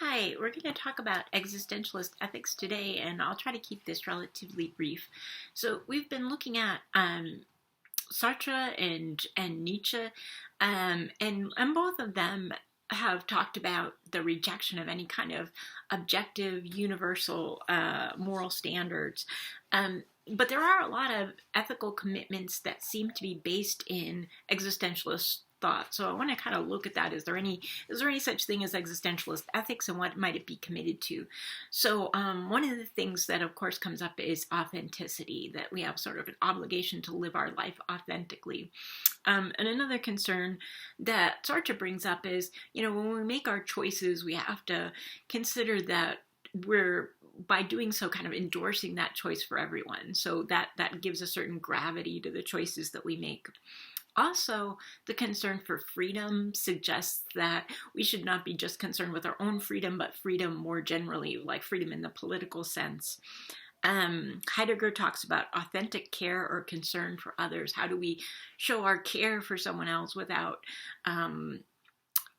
Hi, we're going to talk about existentialist ethics today, and I'll try to keep this relatively brief. So we've been looking at Sartre and Nietzsche, and both of them have talked about the rejection of any kind of objective, universal moral standards. But there are a lot of ethical commitments that seem to be based in existentialist thought. So I want to kind of look at that. Is there any such thing as existentialist ethics, and what might it be committed to? So one of the things that of course comes up is authenticity, that we have sort of an obligation to live our life authentically. And another concern that Sartre brings up is, when we make our choices, we have to consider that we're, by doing so, kind of endorsing that choice for everyone. So that gives a certain gravity to the choices that we make. Also, the concern for freedom suggests that we should not be just concerned with our own freedom, but freedom more generally, like freedom in the political sense. Heidegger talks about authentic care or concern for others. How do we show our care for someone else without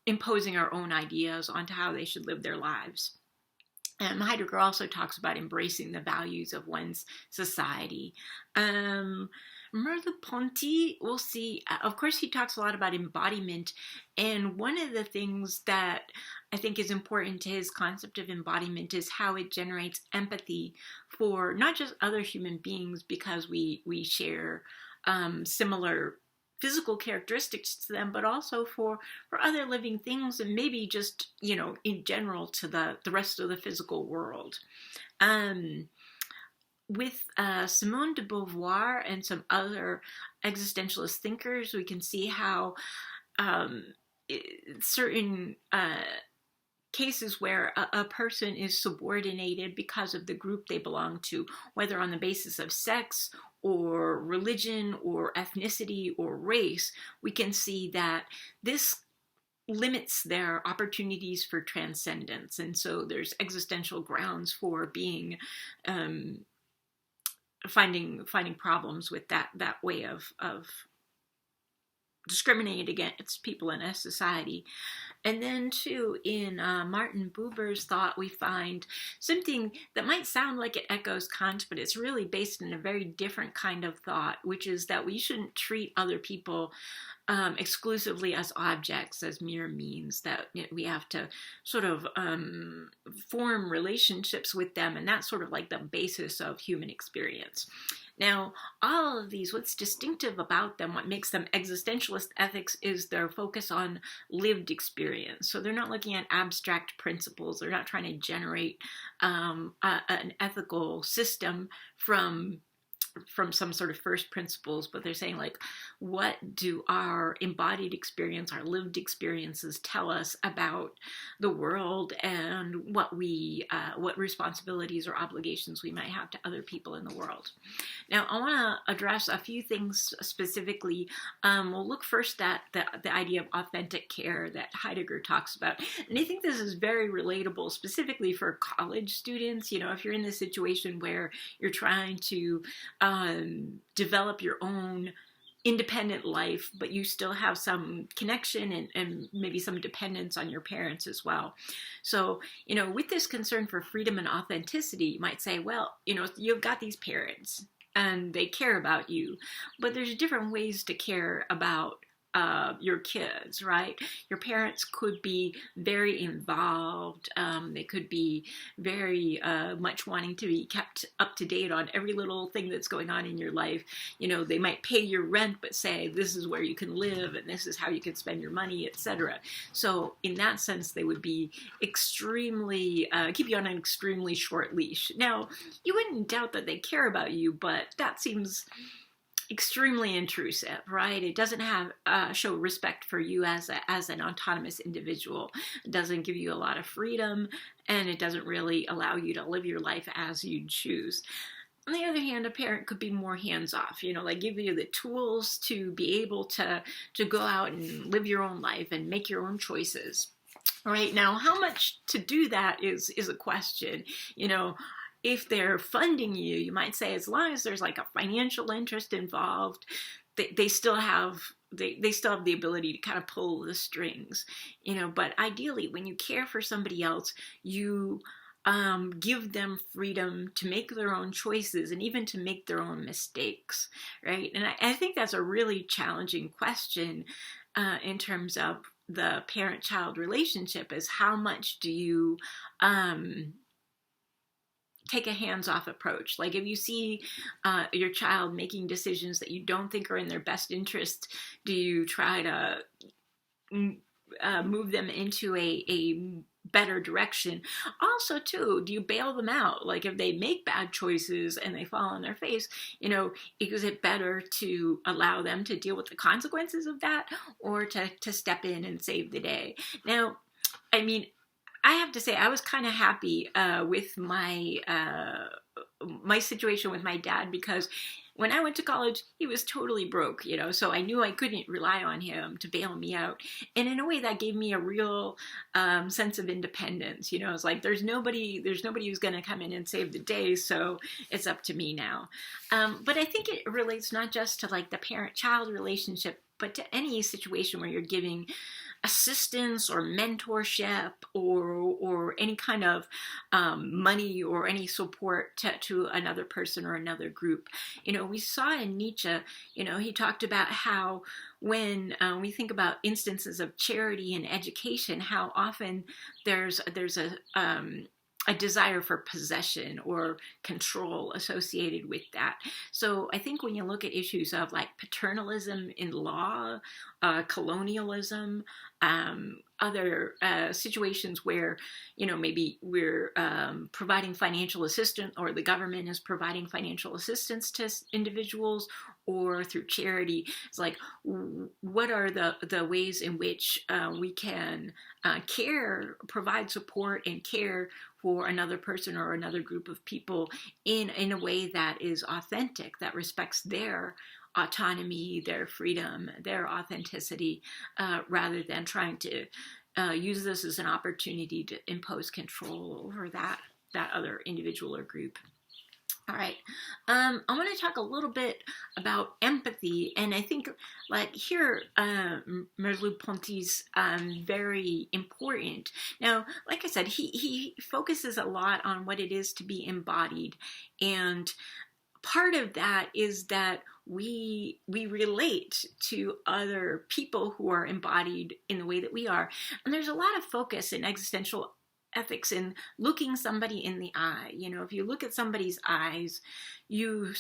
imposing our own ideas onto how they should live their lives? Heidegger also talks about embracing the values of one's society. Merleau-Ponty, we'll see, of course, he talks a lot about embodiment, and one of the things that I think is important to his concept of embodiment is how it generates empathy for not just other human beings because we share similar physical characteristics to them, but also for other living things, and maybe just, in general to the rest of the physical world. With Simone de Beauvoir and some other existentialist thinkers, we can see how certain cases where a person is subordinated because of the group they belong to, whether on the basis of sex or religion or ethnicity or race, we can see that this limits their opportunities for transcendence. And so there's existential grounds for being finding problems with that way of discriminating against people in a society. And then too, in Martin Buber's thought, we find something that might sound like it echoes Kant, but it's really based in a very different kind of thought, which is that we shouldn't treat other people exclusively as objects, as mere means, that we have to sort of form relationships with them, and that's sort of like the basis of human experience. Now, all of these, what's distinctive about them, what makes them existentialist ethics, is their focus on lived experience. So they're not looking at abstract principles. They're not trying to generate an ethical system from some sort of first principles, but they're saying, like, what do our embodied experience, our lived experiences tell us about the world, and what responsibilities or obligations we might have to other people in the world. Now, I want to address a few things specifically. We'll look first at the idea of authentic care that Heidegger talks about, and I think this is very relatable, specifically for college students. If you're in this situation where you're trying to develop your own independent life, but you still have some connection and maybe some dependence on your parents as well. So, with this concern for freedom and authenticity, you might say, well, you've got these parents and they care about you, but there's different ways to care about your kids, right? Your parents could be very involved. They could be very much wanting to be kept up to date on every little thing that's going on in your life. They might pay your rent, but say, this is where you can live and this is how you can spend your money, etc. So in that sense, they would be extremely, keep you on an extremely short leash. Now, you wouldn't doubt that they care about you, but that seems extremely intrusive, right? It doesn't show respect for you as an autonomous individual. It doesn't give you a lot of freedom, and it doesn't really allow you to live your life as you choose. On the other hand, a parent could be more hands-off, like give you the tools to be able to go out and live your own life and make your own choices. Right now, how much to do that is a question. If they're funding you, you might say, as long as there's like a financial interest involved, they still have they still have the ability to kind of pull the strings, but ideally when you care for somebody else, you give them freedom to make their own choices and even to make their own mistakes, right? And I think that's a really challenging question in terms of the parent-child relationship, is how much do you take a hands-off approach? Like if you see your child making decisions that you don't think are in their best interest, do you try to move them into a better direction? Also, too, do you bail them out? Like if they make bad choices and they fall on their face, is it better to allow them to deal with the consequences of that, or to step in and save the day? Now, I mean, I have to say I was kind of happy with my my situation with my dad, because when I went to college, he was totally broke, so I knew I couldn't rely on him to bail me out. And in a way that gave me a real sense of independence. It's like, there's nobody who's going to come in and save the day, so it's up to me now. But I think it relates not just to like the parent-child relationship, but to any situation where you're giving assistance or mentorship or any kind of money or any support to another person or another group. We saw in Nietzsche, he talked about how when we think about instances of charity and education, how often there's a desire for possession or control associated with that. So I think when you look at issues of like paternalism in law, colonialism, other situations where, maybe we're providing financial assistance, or the government is providing financial assistance to individuals, or through charity, it's like, what are the ways in which we can provide support and care for another person or another group of people in a way that is authentic, that respects their autonomy, their freedom, their authenticity, rather than trying to use this as an opportunity to impose control over that other individual or group. All right, I want to talk a little bit about empathy, and I think like here, Merleau-Ponty's very important. Now, like I said, he focuses a lot on what it is to be embodied, and part of that is that we relate to other people who are embodied in the way that we are, and there's a lot of focus in existential ethics in looking somebody in the eye. If you look at somebody's eyes, you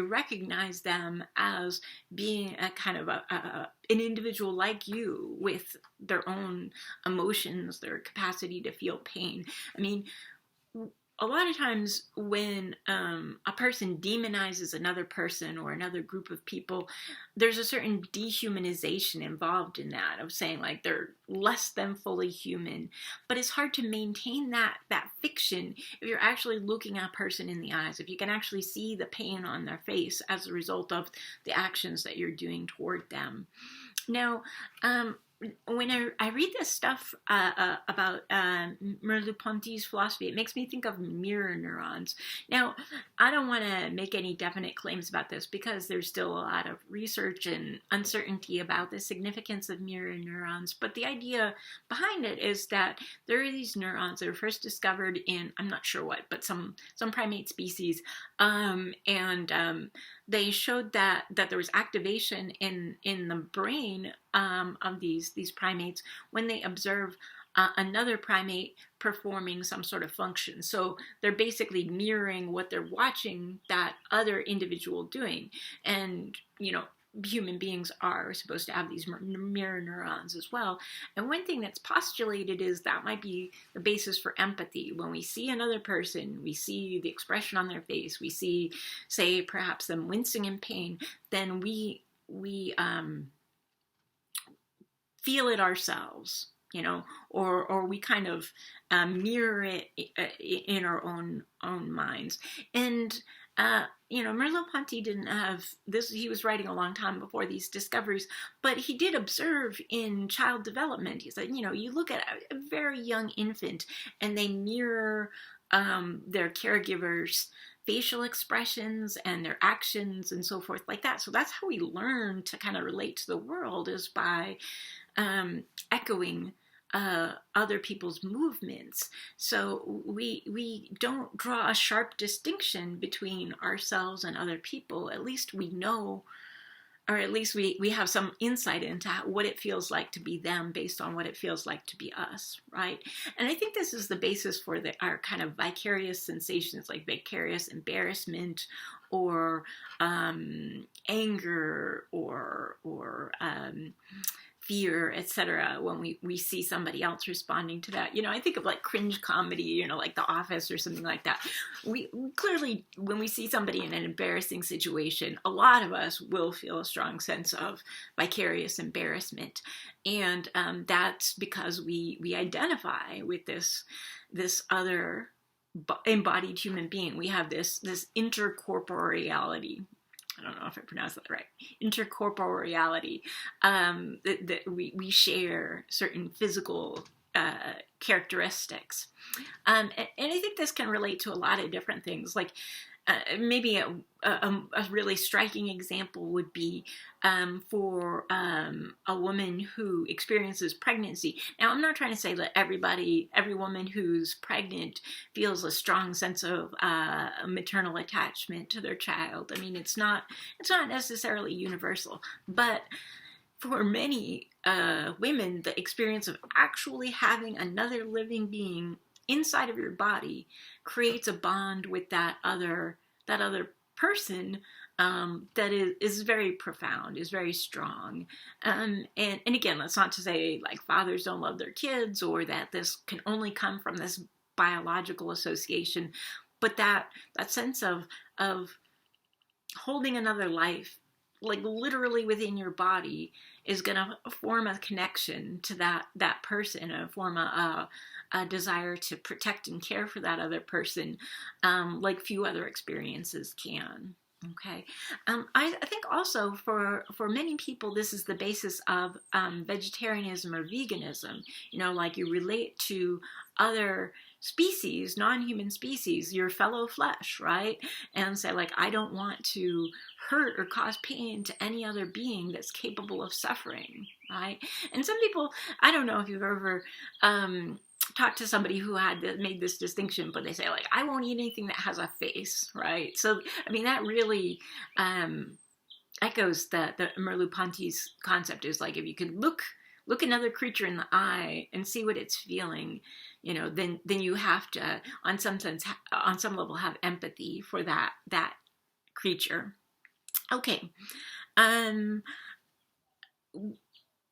recognize them as being a kind of an individual like you, with their own emotions, their capacity to feel pain. I mean, a lot of times when a person demonizes another person or another group of people, there's a certain dehumanization involved in that, of saying like they're less than fully human. But it's hard to maintain that fiction if you're actually looking at a person in the eyes, if you can actually see the pain on their face as a result of the actions that you're doing toward them. Now, when I read this stuff about Merleau-Ponty's philosophy, it makes me think of mirror neurons. Now, I don't want to make any definite claims about this, because there's still a lot of research and uncertainty about the significance of mirror neurons. But the idea behind it is that there are these neurons that were first discovered in, I'm not sure what, but some primate species, and they showed that there was activation in the brain of these primates when they observe another primate performing some sort of function. So they're basically mirroring what they're watching that other individual doing. And, human beings are supposed to have these mirror neurons as well. And one thing that's postulated is that might be the basis for empathy. When we see another person, we see the expression on their face, we see, say, perhaps them wincing in pain, then we feel it ourselves, or we kind of mirror it in our own minds. And Merleau-Ponty didn't have this. He was writing a long time before these discoveries, but he did observe in child development. He said, you look at a very young infant and they mirror their caregivers facial expressions and their actions and so forth like that. So that's how we learn to kind of relate to the world, is by echoing other people's movements. So we don't draw a sharp distinction between ourselves and other people. At least we know, or at least we have some insight into what it feels like to be them based on what it feels like to be us, right? And I think this is the basis for our kind of vicarious sensations, like vicarious embarrassment, or anger, or fear, etc. when we see somebody else responding to that. I think of like cringe comedy, like The Office or something like that. We clearly, when we see somebody in an embarrassing situation, a lot of us will feel a strong sense of vicarious embarrassment. And that's because we identify with this other embodied human being. We have this intercorporeality. I don't know if I pronounced that right. Intercorporeality. That we share certain physical characteristics. And I think this can relate to a lot of different things. Like maybe a really striking example would be for a woman who experiences pregnancy. Now, I'm not trying to say that every woman who's pregnant feels a strong sense of maternal attachment to their child. I mean, it's not necessarily universal, but for many women, the experience of actually having another living being inside of your body creates a bond with that other person that is very profound, is very strong. And again, that's not to say like fathers don't love their kids, or that this can only come from this biological association, but that sense of holding another life, like literally within your body, is going to form a connection to that person, and form a desire to protect and care for that other person, like few other experiences can. Okay. I think also for many people, this is the basis of vegetarianism or veganism. Like you relate to other species, non-human species, your fellow flesh, right? And say like, I don't want to hurt or cause pain to any other being that's capable of suffering, right? And some people, I don't know if you've ever talked to somebody who made this distinction, but they say like, I won't eat anything that has a face, right? So, I mean, that really echoes the Merleau-Ponty's concept, is like, if you can look another creature in the eye and see what it's feeling, then you have to, on some level, have empathy for that creature. Okay.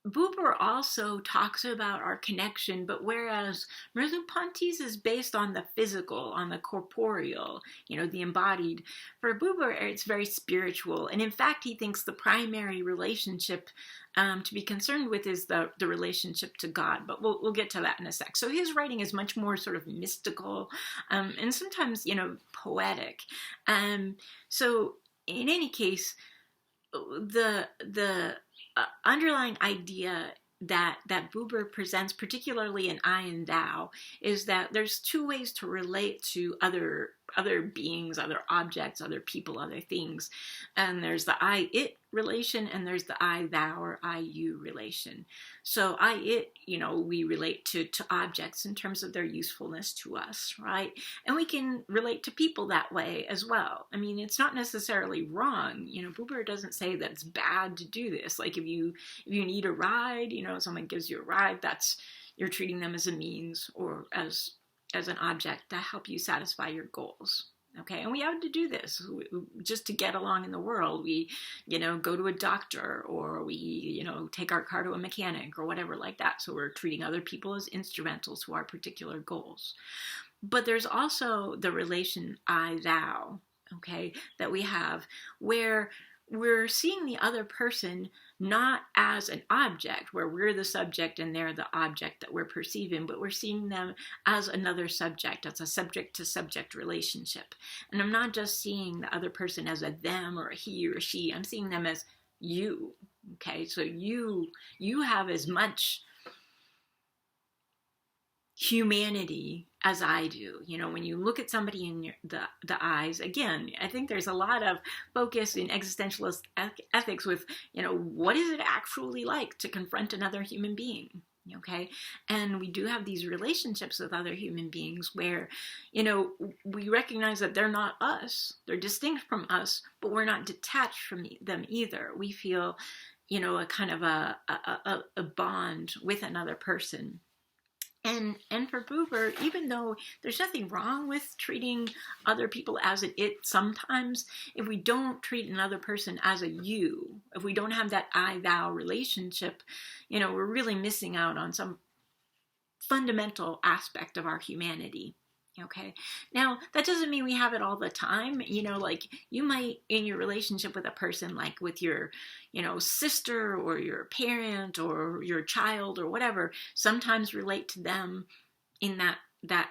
Buber also talks about our connection, but whereas Merleau-Ponty's is based on the physical, on the corporeal, the embodied, for Buber it's very spiritual. And in fact, he thinks the primary relationship to be concerned with is the relationship to God. But we'll get to that in a sec. So his writing is much more sort of mystical, and sometimes, poetic. So in any case, the underlying idea that Buber presents, particularly in I and Thou, is that there's two ways to relate to other beings, other objects, other people, other things. And there's the I-it relation, and there's the I-thou or I-you relation. So I-it, we relate to objects in terms of their usefulness to us, right? And we can relate to people that way as well. I mean, it's not necessarily wrong. Buber doesn't say that it's bad to do this. Like if you need a ride, someone gives you a ride, you're treating them as a means or as an object to help you satisfy your goals. Okay, and we have to do this just to get along in the world. We, go to a doctor, or we, take our car to a mechanic or whatever like that. So we're treating other people as instrumentals to our particular goals. But there's also the relation I-thou, okay, that we have, where we're seeing the other person not as an object, where we're the subject and they're the object that we're perceiving, but we're seeing them as another subject, as a subject-to-subject relationship. And I'm not just seeing the other person as a them or a he or a she, I'm seeing them as you, okay? So you have as much humanity as I do. When you look at somebody in the eyes, again, I think there's a lot of focus in existentialist ethics with, what is it actually like to confront another human being? Okay. And we do have these relationships with other human beings where, we recognize that they're not us. They're distinct from us, but we're not detached from them either. We feel, a kind of a bond with another person. And for Buber, even though there's nothing wrong with treating other people as an it, sometimes if we don't treat another person as a you, if we don't have that I-thou relationship, we're really missing out on some fundamental aspect of our humanity. Okay. Now, that doesn't mean we have it all the time. Like you might, in your relationship with a person, like with your, sister or your parent or your child or whatever, sometimes relate to them in that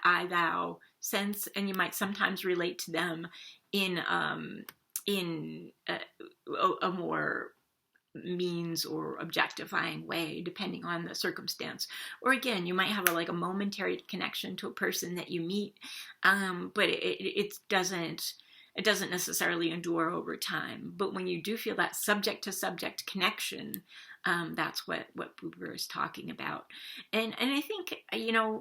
I-thou sense. And you might sometimes relate to them in a more means or objectifying way, depending on the circumstance. Or again, you might have a momentary connection to a person that you meet, but it doesn't necessarily endure over time. But when you do feel that subject to subject connection, that's what Buber is talking about. And I think,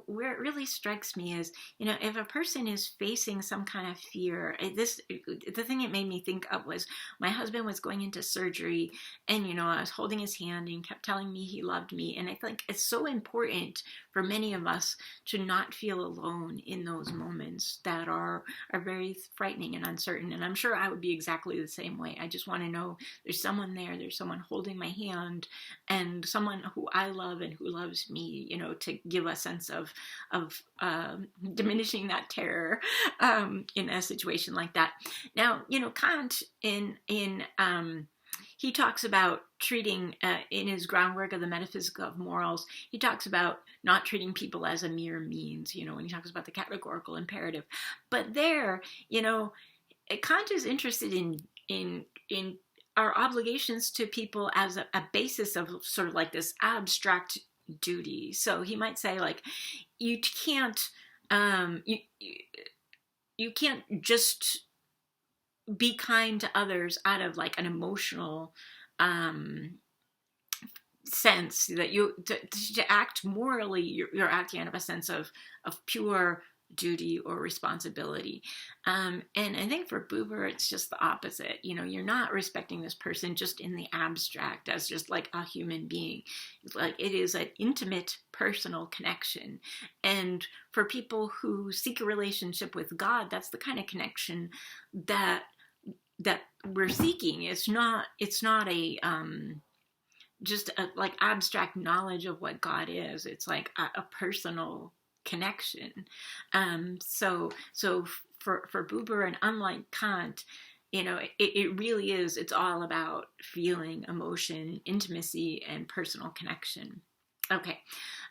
where it really strikes me is, if a person is facing some kind of fear, the thing it made me think of was my husband was going into surgery and, I was holding his hand and he kept telling me he loved me. And I think it's so important for many of us to not feel alone in those moments that are very frightening and uncertain. And I'm sure I would be exactly the same way. I just want to know there's someone there, there's someone holding my hand, and someone who I love and who loves me, to give a sense of diminishing that terror in a situation like that. Now, Kant he talks about treating, in his groundwork of the metaphysics of morals, he talks about not treating people as a mere means, when he talks about the categorical imperative. But there, Kant is interested in our obligations to people as a basis of sort of like this abstract duty. So he might say, you can't you can't just be kind to others out of an emotional sense that to act morally, you're acting out of a sense of pure duty or responsibility. And I think for Buber, it's just the opposite. You're not respecting this person just in the abstract as just a human being. It is an intimate, personal connection. And for people who seek a relationship with God, that's the kind of connection that we're seeking. It's not a just abstract knowledge of what God is. It's a personal connection. So for Buber, and unlike Kant, it really is, it's all about feeling, emotion, intimacy, and personal connection. Okay.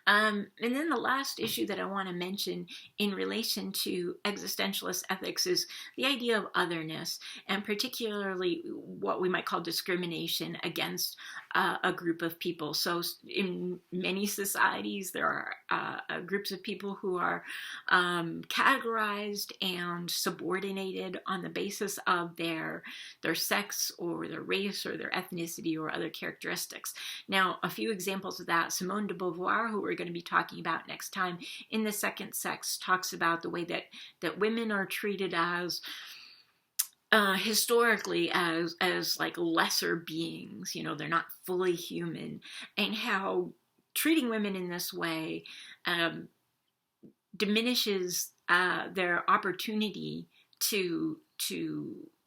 And then the last issue that I want to mention in relation to existentialist ethics is the idea of otherness, and particularly what we might call discrimination against a group of people. So in many societies, there are groups of people who are categorized and subordinated on the basis of their sex or their race or their ethnicity or other characteristics. Now, a few examples of that: Simone de Beauvoir, who we're going to be talking about next time, in The Second Sex, talks about the way that women are treated as historically as lesser beings. They're not fully human, and how treating women in this way diminishes their opportunity to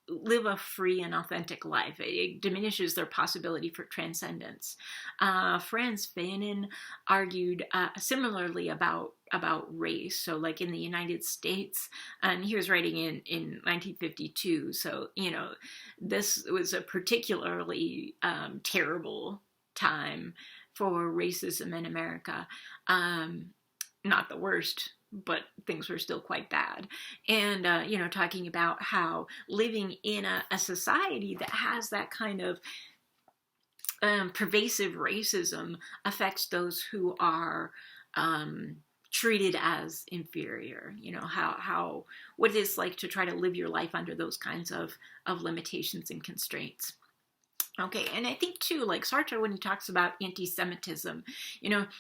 live a free and authentic life. It diminishes their possibility for transcendence. Franz Fanon argued similarly about race. So in the United States, and he was writing in 1952. So, this was a particularly terrible time for racism in America. Not the worst, but things were still quite bad. And, talking about how living in a society that has that kind of pervasive racism affects those who are treated as inferior, what it is like to try to live your life under those kinds of limitations and constraints. Okay, and I think too, like Sartre, when he talks about anti-Semitism,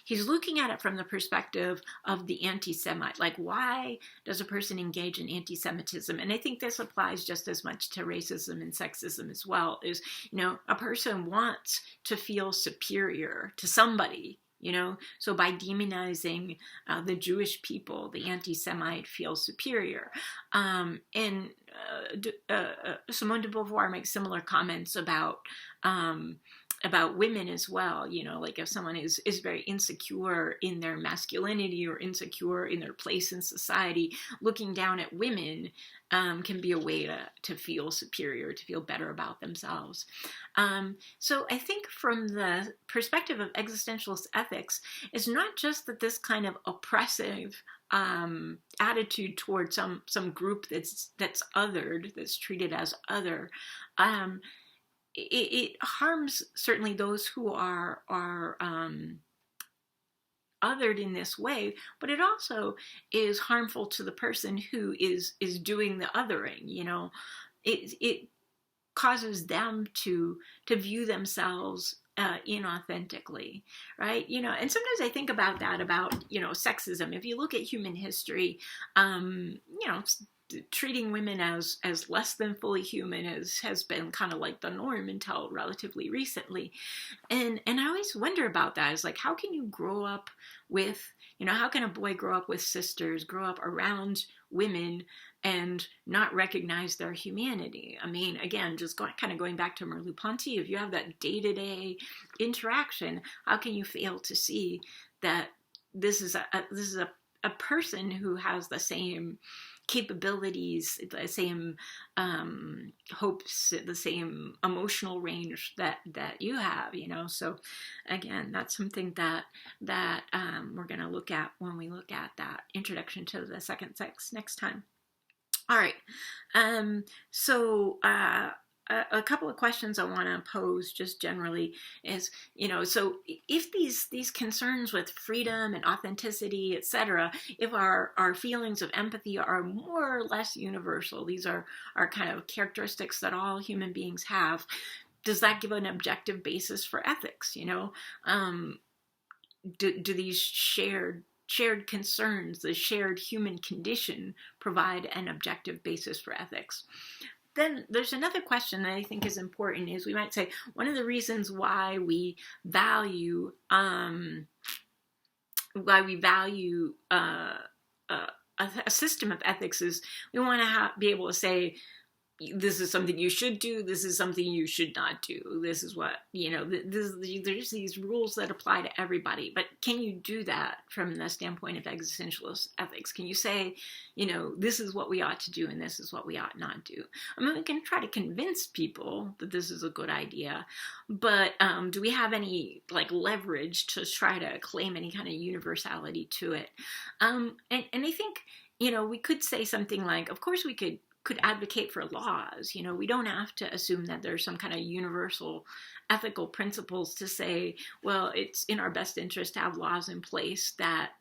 he's looking at it from the perspective of the anti-Semite. Like, why does a person engage in anti-Semitism? And I think this applies just as much to racism and sexism as well. Is, a person wants to feel superior to somebody. So by demonizing the Jewish people, the anti-Semite feels superior. And Simone de Beauvoir makes similar comments about women as well. Like if someone is very insecure in their masculinity or insecure in their place in society, looking down at women can be a way to feel superior, to feel better about themselves. So I think from the perspective of existentialist ethics, it's not just that this kind of oppressive attitude towards some group that's othered, that's treated as other. It harms certainly those who are othered in this way, but it also is harmful to the person who is doing the othering. It causes them to view themselves inauthentically, right? And sometimes I think about that, about sexism. If you look at human history, treating women as less than fully human has been kind of like the norm until relatively recently. And I always wonder about that. It's like, how can you grow up with, how can a boy grow up with sisters, grow up around women and not recognize their humanity? I mean, again, just going back to Merleau-Ponty, if you have that day-to-day interaction, how can you fail to see that this is a person who has the same capabilities, the same hopes, the same emotional range that you have, So again, that's something that we're going to look at when we look at that introduction to the second sex next time. All right. So a couple of questions I want to pose just generally is, so if these concerns with freedom and authenticity, etc., if our feelings of empathy are more or less universal, these are kind of characteristics that all human beings have, does that give an objective basis for ethics? Do these shared concerns, the shared human condition, provide an objective basis for ethics? Then there's another question that I think is important, is we might say one of the reasons why we value a system of ethics is we want to be able to say, this is something you should do, this is something you should not do, this is what, there's these rules that apply to everybody. But can you do that from the standpoint of existentialist ethics? Can you say, this is what we ought to do and this is what we ought not do? I mean, we can try to convince people that this is a good idea, but do we have any leverage to try to claim any kind of universality to it? And I think, we could say something like, of course we could advocate for laws. We don't have to assume that there's some kind of universal ethical principles to say, well, it's in our best interest to have laws in place that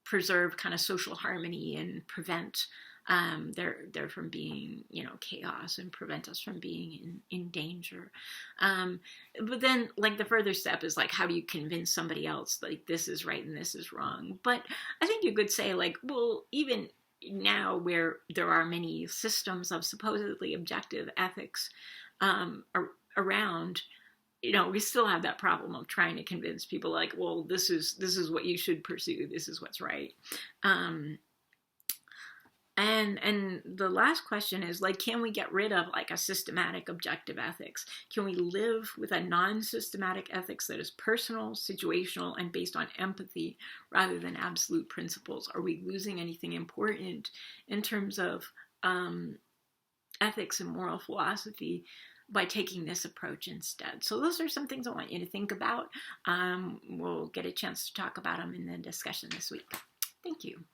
preserve kind of social harmony and prevent there from being, chaos, and prevent us from being in danger. But then, the further step is how do you convince somebody else this is right and this is wrong? But I think you could say well, even now where there are many systems of supposedly objective ethics around, we still have that problem of trying to convince people well, this is what you should pursue, this is what's right. And the last question is can we get rid of a systematic objective ethics? Can we live with a non-systematic ethics that is personal, situational, and based on empathy rather than absolute principles? Are we losing anything important in terms of ethics and moral philosophy by taking this approach instead? So those are some things I want you to think about. We'll get a chance to talk about them in the discussion this week. Thank you.